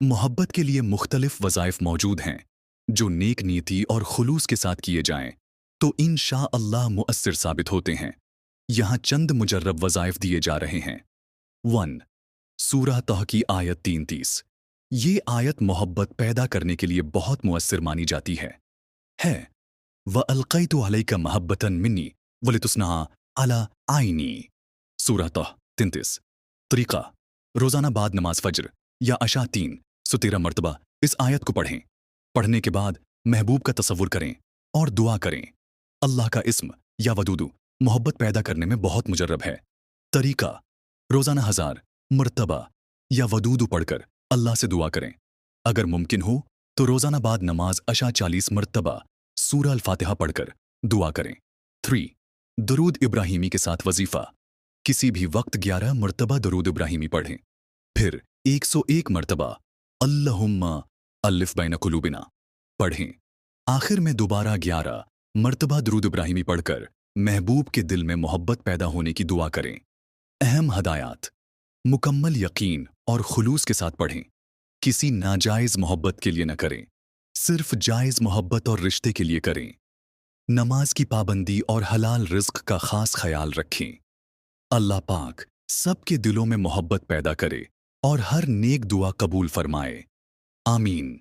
मोहब्बत के लिए मुख्तलिफ वज़ाइफ मौजूद हैं जो नेक नीति और खुलूस के साथ किए जाएं तो इंशाअल्लाह मुअस्सिर साबित होते हैं। यहाँ चंद मुजर्रब वज़ाइफ दिए जा रहे हैं। 1 सूरह तह की आयत 33। ये आयत मोहब्बत पैदा करने के लिए बहुत मुअस्सिर मानी जाती है व अलक़ैतु अलैका महब्बतन मिन्नी वलितुस्ना अला आइनी। सूरह तह 33। तरीक़ा रोज़ाना बाद नमाज फ़ज्र या अशा 3 से 13 मरतबा इस आयत को पढ़ें। पढ़ने के बाद महबूब का तसव्वुर करें और दुआ करें। अल्लाह का इस्म या वदूदु मोहब्बत पैदा करने में बहुत मुजर्रब है। तरीक़ा रोज़ाना 1000 मरतबा या वदूदु पढ़कर अल्लाह से दुआ करें। अगर मुमकिन हो तो रोज़ाना बाद नमाज अशा 40 मरतबा सूरह अल-फ़ातिहा पढ़कर दुआ करें। 3 दरूद इब्राहीमी के साथ वजीफ़ा। किसी भी वक्त 11 मरतबा दरूद इब्राहीमी पढ़ें, फिर 101 मरतबा अल्लाहुम्मा अलिफ बैन कुलूबिना पढ़ें। आखिर में दोबारा 11 मरतबा दरूद इब्राहीमी पढ़कर महबूब के दिल में मोहब्बत पैदा होने की दुआ करें। अहम हदायत मुकम्मल यकीन और खुलूस के साथ पढ़ें। किसी नाजायज़ मोहब्बत के लिए न करें, सिर्फ जायज़ मोहब्बत और रिश्ते के लिए करें। नमाज की पाबंदी और हलाल रिज़्क का खास ख्याल रखें। अल्लाह पाक सबके दिलों में मोहब्बत पैदा करे और हर नेक दुआ कबूल फरमाए। आमीन।